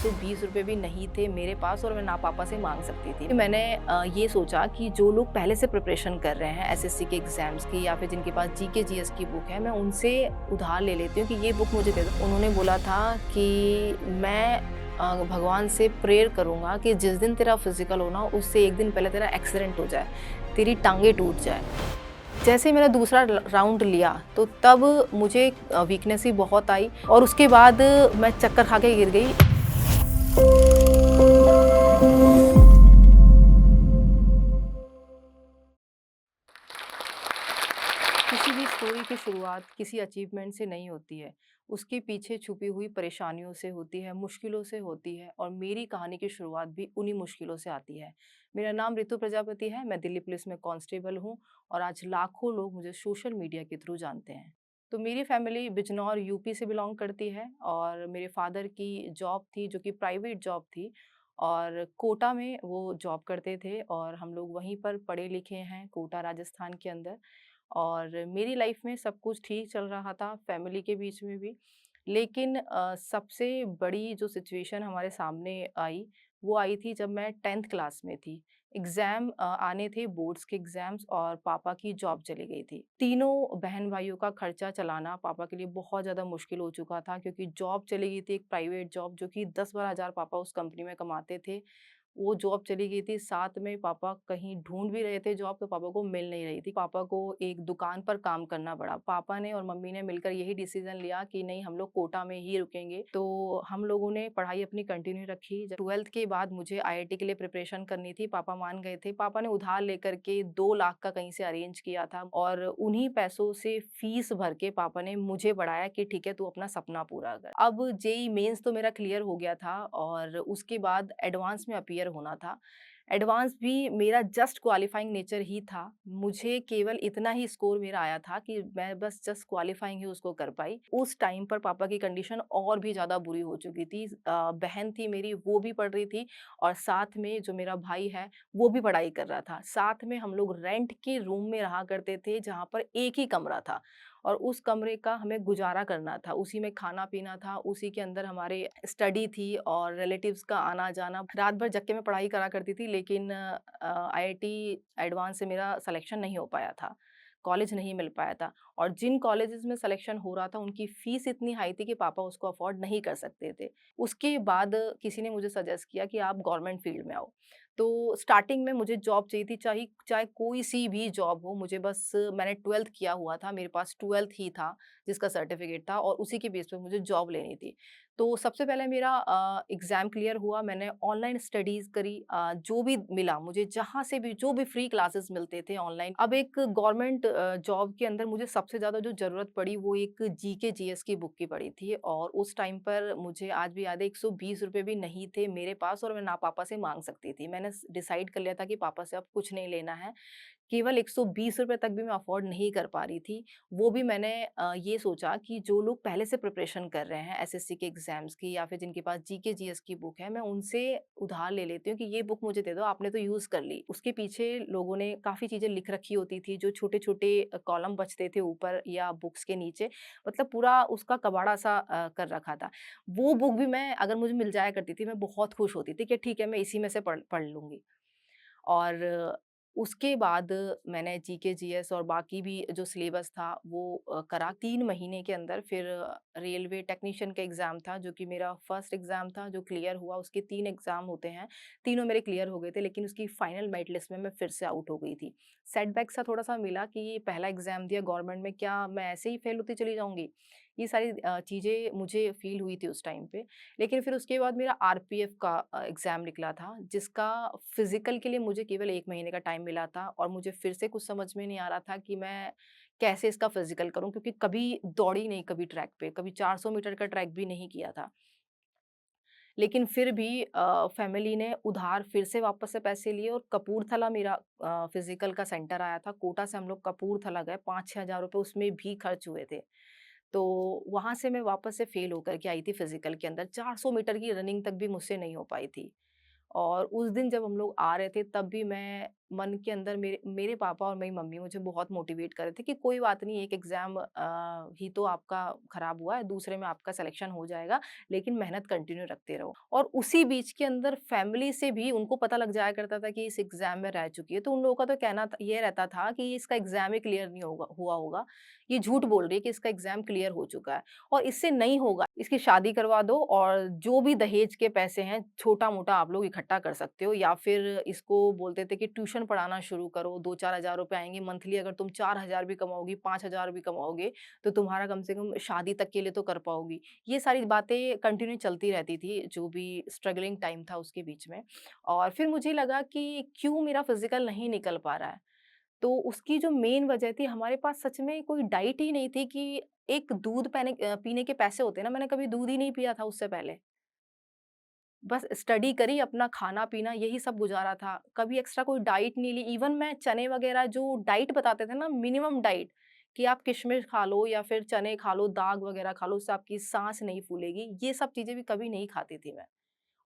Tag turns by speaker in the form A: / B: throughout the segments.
A: ₹120 भी नहीं थे मेरे पास और मैं ना पापा से माँग सकती थी। मैंने ये सोचा कि जो लोग पहले से प्रिपरेशन कर रहे हैं एसएससी के एग्ज़ाम्स की या फिर जिनके पास जीके जीएस की बुक है, मैं उनसे उधार ले लेती हूँ कि ये बुक मुझे दे दो। उन्होंने बोला था कि मैं भगवान से प्रेयर करूँगा कि जिस दिन तेरा फिज़िकल हो ना, उससे 1 दिन पहले तेरा एक्सीडेंट हो जाए, तेरी टाँगें टूट जाएँ। जैसे ही मैंने दूसरा राउंड लिया तो तब मुझे वीकनेस ही बहुत आई और उसके बाद मैं चक्कर खा के गिर गई। किसी भी स्टोरी की शुरुआत किसी अचीवमेंट से नहीं होती है। उसके पीछे छुपी हुई परेशानियों से होती है, मुश्किलों से होती है और मेरी कहानी की शुरुआत भी उन्हीं मुश्किलों से आती है। मेरा नाम ऋतु प्रजापति है, मैं दिल्ली पुलिस में कांस्टेबल हूँ और आज लाखों लोग मुझे सोशल मीडिया के थ्रू जानते हैं। तो मेरी फैमिली बिजनौर यूपी से बिलॉन्ग करती है और मेरे फादर की जॉब थी जो कि प्राइवेट जॉब थी और कोटा में वो जॉब करते थे और हम लोग वहीं पर पढ़े लिखे हैं कोटा राजस्थान के अंदर। और मेरी लाइफ में सब कुछ ठीक चल रहा था, फैमिली के बीच में भी। लेकिन सबसे बड़ी जो सिचुएशन हमारे सामने आई, वो आई थी जब मैं 10th क्लास में थी। एग्ज़ाम आने थे बोर्ड्स के एग्ज़ाम्स और पापा की जॉब चली गई थी। तीनों बहन-भाइयों का खर्चा चलाना पापा के लिए बहुत ज़्यादा मुश्किल हो चुका था क्योंकि जॉब चली गई थी, एक प्राइवेट जॉब जो कि 10-12 हज़ार पापा उस कंपनी में कमाते थे। वो जॉब चली गई थी, साथ में पापा कहीं ढूँढ भी रहे थे जॉब तो पापा को मिल नहीं रही थी। पापा को एक दुकान पर काम करना पड़ा। पापा ने और मम्मी ने मिलकर यही डिसीज़न लिया कि नहीं हम लोग कोटा में ही रुकेंगे। तो हम लोगों ने पढ़ाई अपनी कंटिन्यू रखी। जब 12th के बाद मुझे आईआईटी के लिए प्रिपरेशन करनी थी, पापा मान गए थे। पापा ने उधार लेकर के 2 लाख का कहीं से अरेंज किया था और उन्हीं पैसों से फीस भर के पापा ने मुझे पढ़ाया कि ठीक है तू अपना सपना पूरा कर। अब जेईई मेंस तो मेरा क्लियर हो गया था और उसके बाद एडवांस में अपीयर होना था। एडवांस भी मेरा जस्ट क्वालिफाइंग नेचर ही था। मुझे केवल इतना ही स्कोर मेरा आया था कि मैं बस जस्ट क्वालिफाइंग ही उसको कर पाई। उस टाइम पर पापा की कंडीशन और भी ज़्यादा बुरी हो चुकी थी। बहन थी मेरी वो भी पढ़ रही थी और साथ में जो मेरा भाई है वो भी पढ़ाई कर रहा था। साथ में हम लोग रेंट के रूम में रहा करते थे जहाँ पर एक ही कमरा था और उस कमरे का हमें गुज़ारा करना था। उसी में खाना-पीना था, उसी के अंदर हमारे स्टडी थी और रिलेटिव्स का आना-जाना। रात भर जग के मैं पढ़ाई करा करती थी लेकिन आईआईटी एडवांस से मेरा सिलेक्शन नहीं हो पाया था। कॉलेज नहीं मिल पाया था और जिन कॉलेजेस में सिलेक्शन हो रहा था उनकी फीस इतनी हाई थी कि पापा उसको अफोर्ड नहीं कर सकते थे। उसके बाद किसी ने मुझे सजेस्ट किया कि आप गवर्नमेंट फील्ड में आओ। तो स्टार्टिंग में मुझे जॉब चाहिए थी, चाहे चाहे कोई-सी भी जॉब हो, मुझे बस मैंने 12th किया हुआ था, मेरे पास 12th ही था, जिसका सर्टिफ़िकेट था और उसी के बेस पे मुझे जॉब लेनी थी। तो सबसे पहले मेरा एग्ज़ाम क्लियर हुआ, मैंने ऑनलाइन स्टडीज़ करी जो भी मिला मुझे जहाँ से भी जो भी फ्री क्लासेस मिलते थे ऑनलाइन। अब एक गवर्नमेंट जॉब के अंदर मुझे सबसे ज़्यादा जो ज़रूरत पड़ी वो एक जीके जीएस की बुक की पड़ी थी और उस टाइम पर मुझे आज भी याद है ₹120 भी नहीं थे मेरे पास और मैं ना पापा से माँग सकती थी। मैंने डिसाइड कर लिया था कि पापा से अब कुछ नहीं लेना है। केवल ₹120 तक भी मैं अफ़ोर्ड नहीं कर पा रही थी। वो भी मैंने ये सोचा कि जो लोग पहले से प्रिपरेशन कर रहे हैं एसएससी के एग्ज़ाम्स की या फिर जिनके पास जीके जीएस की बुक है, मैं उनसे उधार ले लेती हूँ कि ये बुक मुझे दे दो, आपने तो यूज़ कर ली। उसके पीछे लोगों ने काफ़ी चीज़ें लिख रखी होती थी, जो छोटे-छोटे कॉलम बचते थे ऊपर या बुक्स के नीचे, मतलब पूरा उसका कबाड़ा-सा कर रखा था। वो बुक भी मैं अगर मुझे मिल जाया करती थी, मैं बहुत खुश होती थी कि ठीक है, मैं इसी में से पढ़ पढ़ लूँगी। और उसके बाद मैंने जीके जीएस और बाकी भी जो सिलेबस था वो करा 3 महीने के अंदर फिर रेलवे टेक्नीशियन का एग्ज़ाम था जो कि मेरा फर्स्ट एग्ज़ाम था जो क्लियर हुआ। उसके 3 एग्ज़ाम होते हैं, तीनों मेरे क्लियर हो गए थे लेकिन उसकी फाइनल मेरिट लिस्ट में मैं फिर से आउट हो गई थी। सेटबैक सा थोड़ा-सा मिला कि पहला एग्ज़ाम दिया गवर्नमेंट में, क्या मैं ऐसे ही फेल होती चली जाऊँगी? ये सारी चीज़ें मुझे फ़ील हुई थी उस टाइम पे। लेकिन फिर उसके बाद मेरा आरपीएफ का एग्ज़ाम निकला था, जिसका फ़िज़िकल के लिए मुझे केवल 1 महीने का टाइम मिला था और मुझे फिर से कुछ समझ में नहीं आ रहा था कि मैं कैसे इसका फ़िज़िकल करूँ क्योंकि कभी दौड़ी नहीं कभी ट्रैक पे, कभी 400 मीटर का ट्रैक भी नहीं किया था। लेकिन फिर भी फैमिली ने उधार फिर से वापस से पैसे लिए और कपूरथला मेरा फ़िज़िकल का सेंटर आया था। कोटा से हम लोग कपूरथला गए, 5-6 हज़ार रुपए उसमें भी खर्च हुए थे। तो वहाँ से मैं वापस से फ़ेल होकर के आई थी फ़िज़िकल के अंदर, 400 मीटर की रनिंग तक भी मुझसे नहीं हो पाई थी। और उस दिन जब हम लोग आ रहे थे तब भी मैं मन के अंदर मेरे मेरे पापा और मेरी मम्मी मुझे बहुत मोटिवेट कर रहे थे कि कोई बात नहीं, एक एग्ज़ाम ही तो आपका खराब हुआ है, दूसरे में आपका सिलेक्शन हो जाएगा, लेकिन मेहनत कंटिन्यू रखते रहो। और उसी बीच के अंदर फैमिली से भी उनको पता लग जाया करता था कि इस एग्ज़ाम में रह चुकी है, तो उन लोगों का तो कहना ये रहता था कि इसका एग्ज़ाम ही क्लियर नहीं हुआ होगा, ये झूठ बोल रही है कि इसका एग्ज़ाम क्लियर हो चुका है और इससे नहीं होगा, इसकी शादी करवा दो और जो भी दहेज के पैसे हैं, छोटा-मोटा आप लोग इकट्ठा कर सकते हो या फिर इसको बोलते थे कि ट्यूशन पढ़ाना शुरू करो, 2-4 हज़ार रुपए आएँगे मंथली, अगर तुम 4,000 भी कमाओगी, 5,000 भी कमाओगे, तो तुम्हारा कम से कम शादी तक के लिए तो कर पाओगी। ये सारी बातें कंटिन्यू चलती रहती थी, जो भी स्ट्रगलिंग टाइम था उसके बीच में। और फिर मुझे लगा कि क्यों मेरा फिज़िकल नहीं निकल पा रहा है? तो उसकी जो मेन वजह थी, हमारे पास सच में कोई डाइट ही नहीं थी कि एक दूध पीने के पैसे होते हैं ना, मैंने कभी दूध ही नहीं पिया था उससे पहले। बस स्टडी करी, अपना खाना-पीना यही सब गुज़ारा था। कभी एक्स्ट्रा कोई डाइट नहीं ली। इवन मैं चने वग़ैरह जो डाइट बताते थे ना, मिनिमम डाइट कि आप किशमिश खा लो या फिर चने खा लो, दाग वग़ैरह खा लो, उससे आपकी साँस नहीं फूलेगी। ये सब चीज़ें भी कभी नहीं खाती थी मैं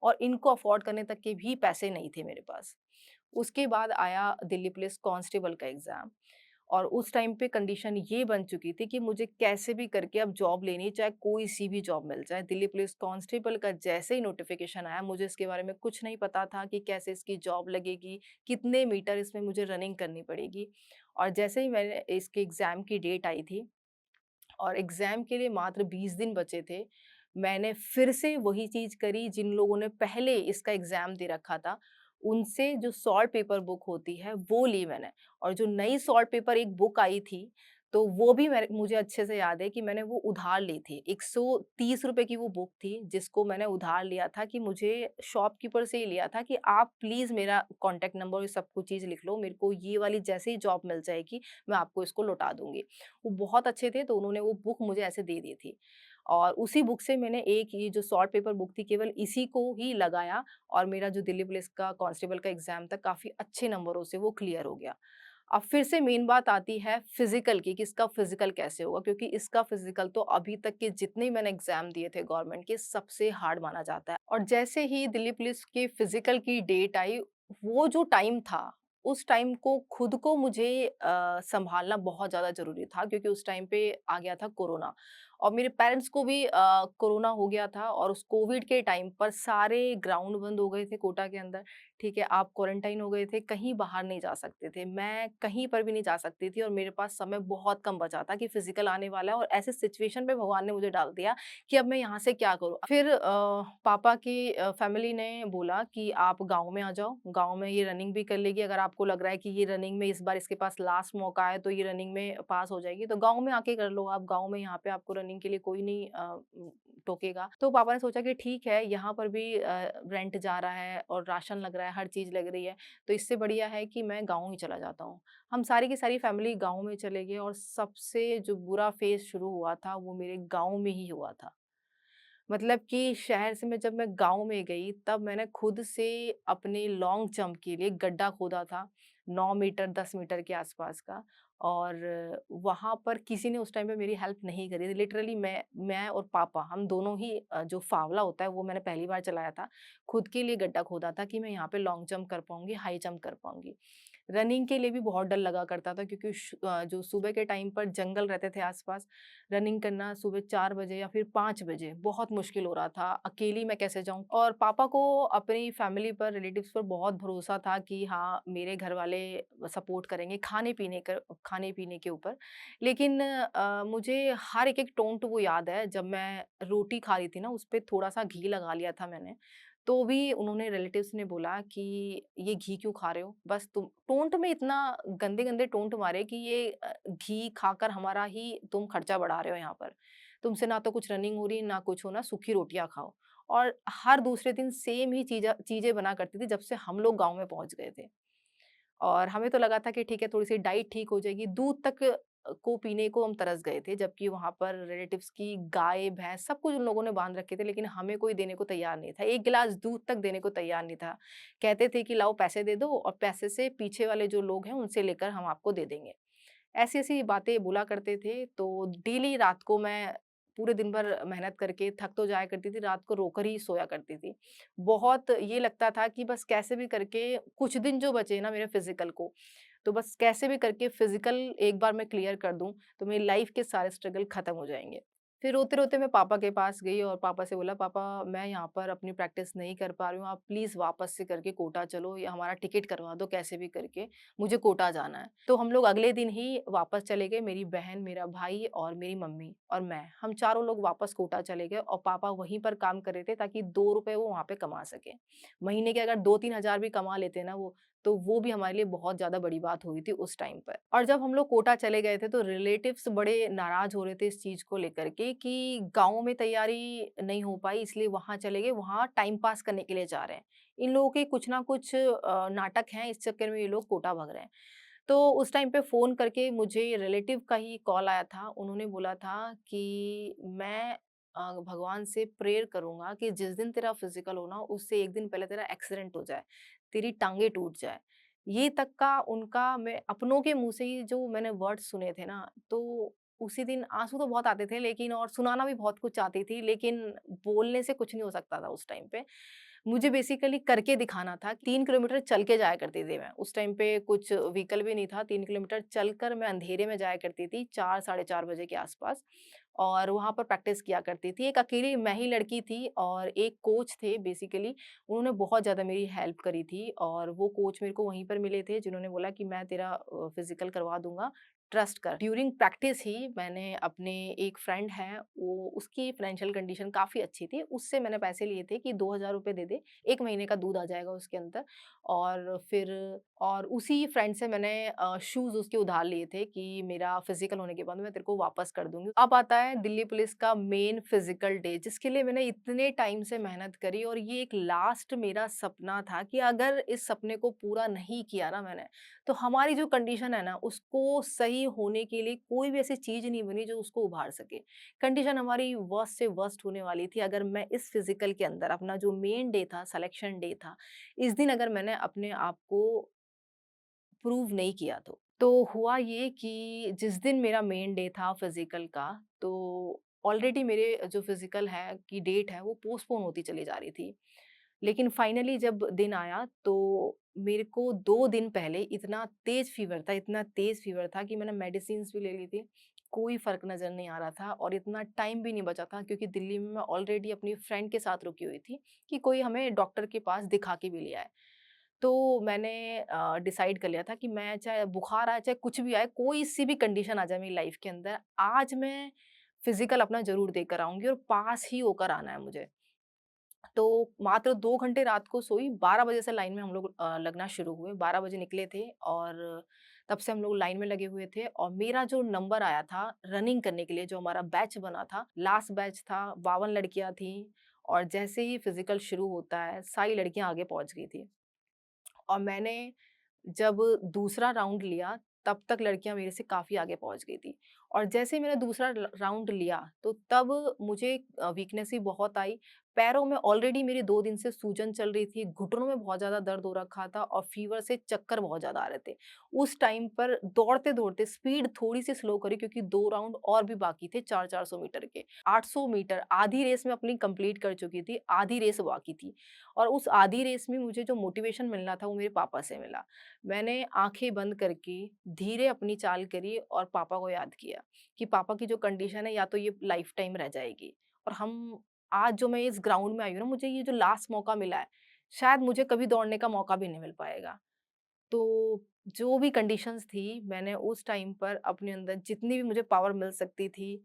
A: और इनको अफ़ोर्ड करने तक के भी पैसे नहीं थे मेरे पास। उसके बाद आया दिल्ली पुलिस कांस्टेबल का एग्ज़ाम और उस टाइम पे कंडीशन ये बन चुकी थी कि मुझे कैसे भी करके अब जॉब लेनी है, चाहे कोई-सी भी जॉब मिल जाए। दिल्ली पुलिस कांस्टेबल का जैसे ही नोटिफ़िकेशन आया, मुझे इसके बारे में कुछ नहीं पता था कि कैसे इसकी जॉब लगेगी, कितने मीटर इसमें मुझे रनिंग करनी पड़ेगी। और जैसे ही मैंने इसके एग्ज़ाम की डेट आई थी और एग्ज़ाम के लिए मात्र 20 दिन बचे थे, मैंने फिर से वही चीज़ करी जिन लोगों ने पहले इसका एग्ज़ाम दे रखा था। उनसे जो सॉल्ट पेपर बुक होती है, वो ली मैंने और जो नई सॉल्ट पेपर एक बुक आई थी, तो वो भी मुझे अच्छे से याद है कि मैंने वो उधार ली थी। ₹130 की वो बुक थी, जिसको मैंने उधार लिया था कि मुझे शॉपकीपर से ही लिया था कि आप प्लीज़ मेरा कॉन्टैक्ट नंबर और ये सब कुछ चीज़ लिख लो, मेरे को ये वाली जैसे ही जॉब मिल जाएगी, मैं आपको इसको लौटा दूँगी। वो बहुत अच्छे थे, तो उन्होंने वो बुक मुझे ऐसे दे दी थी। और उसी बुक से मैंने एक ये जो शॉर्ट पेपर बुक थी, केवल इसी को ही लगाया और मेरा जो दिल्ली पुलिस का कांस्टेबल का एग्ज़ाम था, काफ़ी अच्छे नंबरों से वो क्लियर हो गया। अब फिर से मेन बात आती है फिज़िकल की कि इसका फिज़िकल कैसे होगा? क्योंकि इसका फिज़िकल तो अभी तक के जितने मैंने एग्ज़ाम दिए थे गवर्नमेंट के, सबसे हार्ड माना जाता है। और जैसे ही दिल्ली पुलिस के फिज़िकल की डेट आई, वो जो टाइम था, उस टाइम को खुद को मुझे सँभालना बहुत ज़्यादा ज़रूरी था क्योंकि उस टाइम पे आ गया था कोरोना और मेरे पेरेंट्स को भी कोरोना हो गया था और उस कोविड के टाइम पर सारे ग्राउंड बंद हो गए थे कोटा के अंदर, ठीक है? आप क्वारंटाइन हो गए थे, कहीं बाहर नहीं जा सकते थे। मैं कहीं पर भी नहीं जा सकती थी और मेरे पास समय बहुत कम बचा था कि फिज़िकल आने वाला है और ऐसे सिचुएशन पे भगवान ने मुझे डाल दिया कि अब मैं यहाँ से क्या करूँ? फिर पापा की फैमिली ने बोला कि आप गाँव में आ जाओ, गाँव में ये रनिंग भी कर लेगी, अगर आपको लग रहा है कि ये रनिंग में इस बार इसके पास लास्ट मौका है, तो ये रनिंग में पास हो जाएगी, तो गाँव में आके कर लो आप, गाँव में यहाँ पे आपको रनिंग के लिए कोई नहीं टोकेगा। तो पापा ने सोचा कि ठीक है, यहाँ पर भी रेंट जा रहा है और राशन लग रहा है, हर चीज़ लग रही है, तो इससे बढ़िया है कि मैं गाँव ही चला जाता हूँ। हम सारी की सारी फैमिली गाँव में चले गए और सबसे जो बुरा फेज़ शुरू हुआ था, वो मेरे गाँव में ही हुआ था। मतलब कि शहर से मैं जब मैं गाँव में गई, तब मैंने खुद से अपने लॉन्ग जंप के लिए गड्ढा खोदा था, 9 मीटर, 10 मीटर के आसपास का और वहाँ पर किसी ने उस टाइम पे मेरी हेल्प नहीं करी थी। लिटरली मैं और पापा हम दोनों ही जो फावला होता है, वो मैंने पहली बार चलाया था। खुद के लिए गड्ढा खोदा था कि मैं यहाँ पे लॉन्ग जंप कर पाऊँगी, हाई जंप कर पाऊँगी। रनिंग के लिए भी बहुत डर लगा करता था क्योंकि जो सुबह के टाइम पर जंगल रहते थे आस-पास, रनिंग करना सुबह 4 बजे या फिर 5 बजे बहुत मुश्किल हो रहा था, अकेली मैं कैसे जाऊँ? और पापा को अपनी फैमिली पर, रिलेटिव्स पर बहुत भरोसा था कि हाँ, मेरे घरवाले सपोर्ट करेंगे खाने-पीने के ऊपर। लेकिन मुझे हर एक-एक टोंट वो याद है, जब मैं रोटी खा रही थी ना, उसपे थोड़ा-सा घी लगा लिया था मैंने, तो भी उन्होंने रिलेटिव्स ने बोला कि, "ये घी क्यों खा रहे हो? बस तुम" टोंट में इतना गंदे-गंदे टोंट मारे कि ये घी खाकर हमारा ही तुम खर्चा बढ़ा रहे हो यहाँ पर। तुमसे ना तो कुछ रनिंग हो रही है, ना कुछ हो, ना सूखी रोटियाँ खाओ। और हर दूसरे दिन सेम ही चीज़ें बना करती थी जब से हम लोग गाँव में पहुँच गए थे। और हमें तो लगा था कि ठीक है, थोड़ी-सी डाइट ठीक हो जाएगी। दूध तक को पीने को हम तरस गए थे, जबकि वहाँ पर रिलेटिव्स की गाय, भैंस सब कुछ उन लोगों ने बाँध रखे थे, लेकिन हमें कोई देने को तैयार नहीं था। 1 गिलास दूध तक देने को तैयार नहीं था। कहते थे कि लाओ पैसे दे दो और पैसे से पीछे वाले जो लोग हैं, उनसे लेकर हम आपको दे देंगे। ऐसी-ऐसी बातें बोला करते थे, तो डेली रात को मैं पूरे दिन भर मेहनत करके थक तो जाया करती थी, रात को रोकर ही सोया करती थी। बहुत ये लगता था कि बस कैसे भी करके कुछ दिन जो बचे ना मेरे फिज़िकल को, तो बस कैसे भी करके फिज़िकल एक बार मैं क्लियर कर दूँ, तो मेरी लाइफ़ के सारे स्ट्रगल खत्म हो जाएँगे। फिर रोते-रोते मैं पापा के पास गई और पापा से बोला, "पापा, मैं यहाँ पर अपनी प्रैक्टिस नहीं कर पा रही हूँ, आप प्लीज़ वापस से करके कोटा चलो या हमारा टिकट करवा दो कैसे भी करके, मुझे कोटा जाना है।" तो हम लोग अगले दिन ही वापस चले गए, मेरी बहन, मेरा भाई और मेरी मम्मी और मैं। हम चारों लोग वापस कोटा चले गए और पापा वहीं पर काम कर रहे थे ताकि ₹2 वो वहाँ पे कमा सकें। महीने के अगर 2-3 हज़ार भी कमा लेते ना वो, तो वो भी हमारे लिए बहुत ज़्यादा बड़ी बात हुई थी उस टाइम पर। और जब हम लोग कोटा चले गए थे तो रिलेटिव्स बड़े नाराज़ हो रहे थे इस चीज़ को लेकर के कि गाँव में तैयारी नहीं हो पाई इसलिए वहाँ चले गए, वहाँ टाइम पास करने के लिए जा रहे हैं। इन लोगों के कुछ ना कुछ नाटक हैं, इस चक्कर में ये लोग कोटा भाग रहे हैं। तो उस टाइम पे फ़ोन करके मुझे रिलेटिव का ही कॉल आया था। उन्होंने बोला था कि मैं भगवान से प्रेयर करूँगा कि जिस दिन तेरा फिज़िकल हो ना, उससे 1 दिन पहले तेरा एक्सीडेंट हो जाए, तेरी टाँगें टूट जाए। ये तक का उनका मैं अपनों के मुँह से ही जो मैंने वर्ड्स सुने थे ना, तो उसी दिन आँसू तो बहुत आते थे लेकिन और सुनाना भी बहुत कुछ चाहती थी, लेकिन बोलने से कुछ नहीं हो सकता था उस टाइम पे। मुझे बेसिकली करके दिखाना था। 3 किलोमीटर चल के जाया करती थी मैं। उस टाइम पे कुछ व्हीकल भी नहीं था, 3 किलोमीटर चलकर मैं अंधेरे में जाया करती थी, 4 साढ़े 4 बजे के आस-पास और वहाँ पर प्रैक्टिस किया करती थी। एक अकेली मैं ही लड़की थी और एक कोच थे बेसिकली, उन्होंने बहुत ज़्यादा मेरी हेल्प करी थी और वो कोच मेरे को वहीं पर मिले थे, जिन्होंने बोला कि मैं तेरा फिज़िकल करवा दूँगा, ट्रस्ट कर। ड्यूरिंग प्रैक्टिस ही मैंने अपने एक फ्रेंड है, वो उसकी फाइनेंशियल कंडीशन काफ़ी अच्छी थी, उससे मैंने पैसे लिए थे कि ₹2000 दे दे, 1 महीने का दूध आ जाएगा उसके अंदर और फिर और उसी फ्रेंड से मैंने शूज़ उसके उधार लिए थे कि मेरा फिज़िकल होने के बाद मैं तेरे को वापस कर दूँगी। अब आता है दिल्ली पुलिस का मेन फिज़िकल डे जिसके लिए मैंने इतने टाइम से मेहनत करी और ये एक लास्ट मेरा सपना था कि अगर इस सपने को पूरा नहीं किया ना मैंने, तो हमारी जो कंडीशन है ना उसको सही होने के लिए कोई भी ऐसी चीज़ नहीं बनी जो उसको उभार सके। कंडीशन हमारी वर्स्ट से वर्स्ट होने वाली थी अगर मैं इस फिज़िकल के अंदर अपना जो मेन डे था, सिलेक्शन डे था, इस दिन अगर मैंने अपने आप को प्रूव नहीं किया तो। तो हुआ ये कि जिस दिन मेरा मेन डे था फिज़िकल का, तो ऑलरेडी मेरे जो फिज़िकल है की डेट है वो पोस्टपोन होती चली जा रही थी। लेकिन फाइनली जब दिन आया तो मेरे को 2 दिन पहले इतना तेज़ फ़ीवर था कि मैंने मेडिसिन्स भी ले ली थी। कोई फ़र्क नज़र नहीं आ रहा था और इतना टाइम भी नहीं बचा था क्योंकि दिल्ली में मैं ऑलरेडी अपनी फ्रेंड के साथ रुकी हुई थी कि कोई हमें डॉक्टर के पास दिखा के भी ले आए। तो मैंने डिसाइड कर लिया था कि मैं चाहे बुखार आए, चाहे कुछ भी आए, कोई-सी भी कंडीशन आ जाए मेरी लाइफ़ के अंदर, आज मैं फिज़िकल अपना ज़रूर देकर आऊँगी और पास ही होकर आना है मुझे। तो मात्र 2 घंटे रात को सोई, 12 बजे से लाइन में हम लोग लगना शुरू हुए, 12 बजे निकले थे और तब से हम लोग लाइन में लगे हुए थे और मेरा जो नंबर आया था रनिंग करने के लिए, जो हमारा बैच बना था, लास्ट बैच था, 52 लड़कियाँ थीं और जैसे ही फिज़िकल शुरू होता है, सारी लड़कियाँ आगे पहुँच गई थी। और मैंने जब दूसरा राउंड लिया, तब तक लड़कियाँ मेरे से काफ़ी आगे पहुँच गई थी। और जैसे ही मैंने दूसरा राउंड लिया, तो तब मुझे वीकनेस भी बहुत आई। पैरों में ऑलरेडी मेरी 2 दिन से सूजन चल रही थी, घुटनों में बहुत ज़्यादा दर्द हो रखा था और फ़ीवर से चक्कर बहुत ज़्यादा आ रहे थे। उस टाइम पर दौड़ते-दौड़ते स्पीड थोड़ी-सी स्लो करी क्योंकि 2 राउंड और भी बाकी थे 4-400 मीटर के। 800 मीटर आधी रेस मैं अपनी कंप्लीट कर चुकी थी, आधी रेस बाकी थी। और उस आधी रेस में मुझे जो मोटिवेशन मिलना था, वो मेरे पापा से मिला। मैंने आँखें बंद करके धीरे अपनी चाल करी और पापा को याद किया कि पापा की जो कंडीशन है या तो ये लाइफ टाइम रह जाएगी और हम आज जो मैं इस ग्राउंड में आई हूँ ना, मुझे ये जो लास्ट मौका मिला है, शायद मुझे कभी दौड़ने का मौका भी नहीं मिल पाएगा। तो जो भी कंडीशंस थी, मैंने उस टाइम पर अपने अंदर जितनी भी मुझे पावर मिल सकती थी,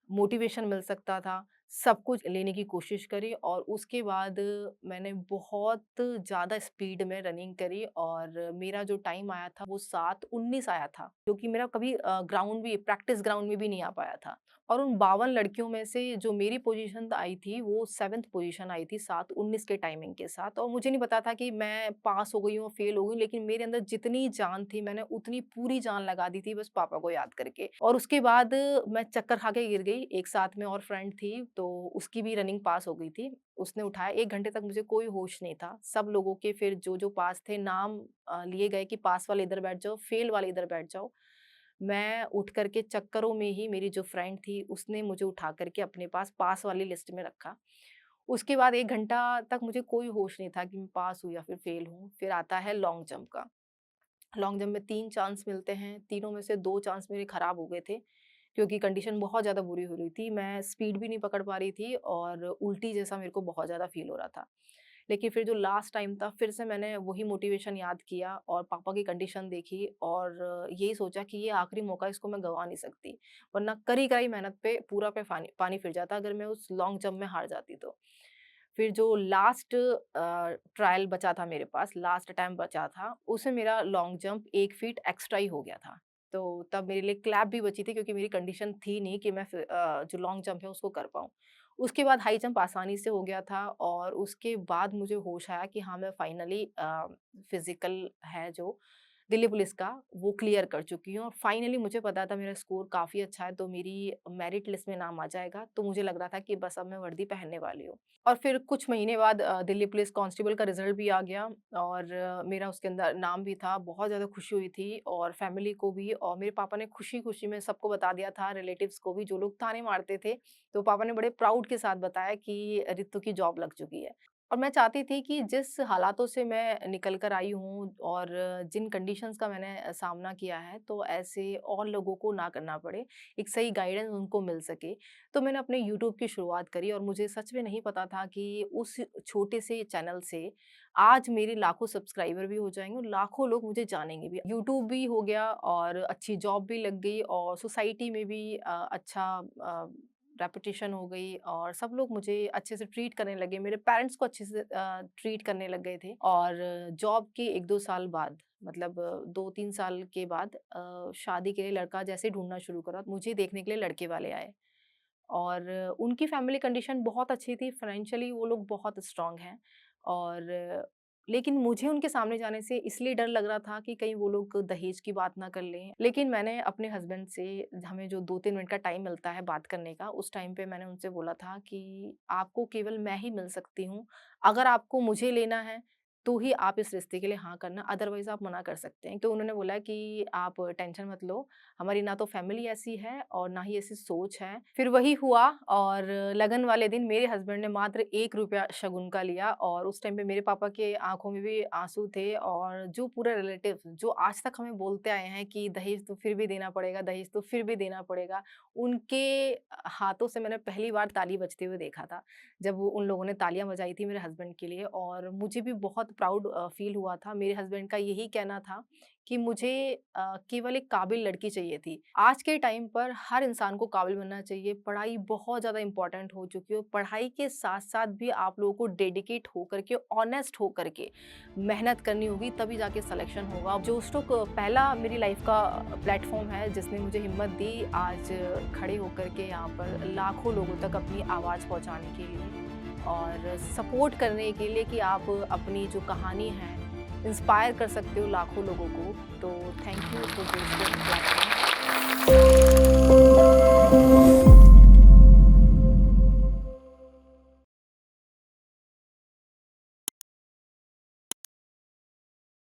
A: मोटिवेशन मिल सकता था, सब कुछ लेने की कोशिश करी और उसके बाद मैंने बहुत ज़्यादा स्पीड में रनिंग करी और मेरा जो टाइम आया था वो 7:19 आया था, जो कि मेरा कभी ग्राउंड भी प्रैक्टिस ग्राउंड में भी नहीं आ पाया था। और उन 52 लड़कियों में से जो मेरी पोज़ीशन आई थी वो 7th पोज़ीशन आई थी 7:19 के टाइमिंग के साथ और मुझे नहीं पता था कि मैं पास हो गई हूँ, फेल हो गई हूँ, लेकिन मेरे अंदर जितनी जान थी मैंने उतनी पूरी जान लगा दी थी बस पापा को याद करके। और उसके बाद मैं चक्कर खा के गिर गई, एक साथ में और फ्रेंड थी तो उसकी भी रनिंग पास हो गई थी। उसने उठाया, 1 घंटे तक मुझे कोई होश नहीं था। सब लोगों के फिर जो-जो पास थे नाम लिए गए कि पास वाले इधर बैठ जाओ, फेल वाले इधर बैठ जाओ। मैं उठ कर के चक्करों में ही मेरी जो फ्रेंड थी उसने मुझे उठा कर के अपने पास वाली लिस्ट में रखा। उसके बाद 1 घंटा तक मुझे कोई होश नहीं था कि मैं पास हूँ या फिर फेल हूँ। फिर आता है लॉन्ग जंप का। लॉन्ग जंप में 3 चांस मिलते हैं, तीनों में से 2 चांस मेरे खराब हो गए थे, क्योंकि कंडीशन बहुत ज़्यादा बुरी हो रही थी। मैं स्पीड भी नहीं पकड़ पा रही थी और उल्टी जैसा मेरे को बहुत ज़्यादा फ़ील हो रहा था। लेकिन फिर जो लास्ट टाइम था, फिर से मैंने वही मोटिवेशन याद किया और पापा की कंडीशन देखी और यही सोचा कि ये आखिरी मौका है, इसको मैं गँवा नहीं सकती। वरना करी-कराई मेहनत पे पूरा पे पानी पानी फिर जाता अगर मैं उस लॉन्ग जंप में हार जाती तो। फिर जो लास्ट ट्रायल बचा था मेरे पास, लास्ट अटेम्प्ट बचा था, उसमें मेरा लॉन्ग जंप 1 फीट एक्स्ट्रा ही हो गया था। तो तब मेरे लिए क्लैप भी बची थी क्योंकि मेरी कंडीशन थी नहीं कि मैं जो लॉन्ग जंप है उसको कर पाऊँ। उसके बाद हाई जंप आसानी से हो गया था और उसके बाद मुझे होश आया कि हाँ, मैं फाइनली फिज़िकल है जो दिल्ली पुलिस का, वो क्लियर कर चुकी हूँ और फाइनली मुझे पता था मेरा स्कोर काफ़ी अच्छा है, तो मेरी मेरिट लिस्ट में नाम आ जाएगा। तो मुझे लग रहा था कि बस अब मैं वर्दी पहनने वाली हूँ। और फिर कुछ महीने बाद दिल्ली पुलिस कांस्टेबल का रिज़ल्ट भी आ गया और मेरा उसके अंदर नाम भी था। बहुत ज़्यादा खुशी हुई थी और फैमिली को भी और मेरे पापा ने खुशी-खुशी में सबको बता दिया था, रिलेटिव्स को भी, जो लोग ताने मारते थे। तो पापा ने बड़े प्राउड के साथ बताया कि रितु की जॉब लग चुकी है। और मैं चाहती थी कि जिस हालातों से मैं निकल कर आई हूँ और जिन कंडीशंस का मैंने सामना किया है, तो ऐसे और लोगों को ना करना पड़े, एक सही गाइडेंस उनको मिल सके। तो मैंने अपने यूट्यूब की शुरुआत करी और मुझे सच में नहीं पता था कि उस छोटे से चैनल से आज मेरे लाखों सब्सक्राइबर भी हो जाएँगे और लाखों लोग मुझे जानेंगे भी। यूट्यूब भी हो गया और अच्छी जॉब भी लग गई और सोसाइटी में भी अच्छा रेपुटेशन हो गई और सब लोग मुझे अच्छे से ट्रीट करने लगे। मेरे पेरेंट्स को अच्छे से ट्रीट करने लग गए थे और जॉब के 1-2 साल बाद मतलब 2-3 साल के बाद शादी के लिए लड़का जैसे ढूँढना शुरू करा, मुझे देखने के लिए लड़के वाले आए। और उनकी फैमिली कंडीशन बहुत अच्छी थी, फाइनेंशियली वो लोग बहुत स्ट्रॉन्ग हैं और लेकिन मुझे उनके सामने जाने से इसलिए डर लग रहा था कि कहीं वो लोग दहेज की बात ना कर लें। लेकिन मैंने अपने हस्बैंड से हमें जो 2-3 मिनट का टाइम मिलता है बात करने का, उस टाइम पे मैंने उनसे बोला था कि आपको केवल मैं ही मिल सकती हूँ। अगर आपको मुझे लेना है, तो ही आप इस रिश्ते के लिए हाँ करना, अदरवाइज़ आप मना कर सकते हैं। तो उन्होंने बोला कि आप टेंशन मत लो, हमारी ना तो फैमिली ऐसी है और ना ही ऐसी सोच है। फिर वही हुआ और लगन वाले दिन मेरे हस्बैंड ने मात्र ₹1 शगुन का लिया और उस टाइम पे मेरे पापा के आँखों में भी आँसू थे और जो पूरा रिलेटिव जो आज तक हमें बोलते आए हैं कि दहेज तो फिर भी देना पड़ेगा, दहेज तो फिर भी देना पड़ेगा। उनके हाथों से मैंने पहली बार ताली बजते हुए देखा था। जब वो उन लोगों ने तालियाँ बजाई थी मेरे हस्बैंड के लिए और मुझे भी बहुत प्राउड फ़ील हुआ था। मेरे हस्बैंड का यही कहना था कि मुझे केवल एक काबिल लड़की चाहिए थी। आज के टाइम पर हर इंसान को काबिल बनना चाहिए, पढ़ाई बहुत ज़्यादा इम्पोर्टेंट हो चुकी है और पढ़ाई के साथ-साथ भी आप लोगों को डेडिकेट होकर के, ऑनेस्ट होकर के मेहनत करनी होगी तभी जाके सिलेक्शन होगा। जोश टॉक पहला मेरी लाइफ़ का प्लेटफ़ॉर्म है जिसने मुझे हिम्मत दी आज खड़े होकर के यहाँ पर लाखों लोगों तक अपनी आवाज़ पहुँचाने के लिए और सपोर्ट करने के लिए कि आप अपनी जो कहानी है इंस्पायर कर सकते हो लाखों लोगों को। तो thank you for this platform.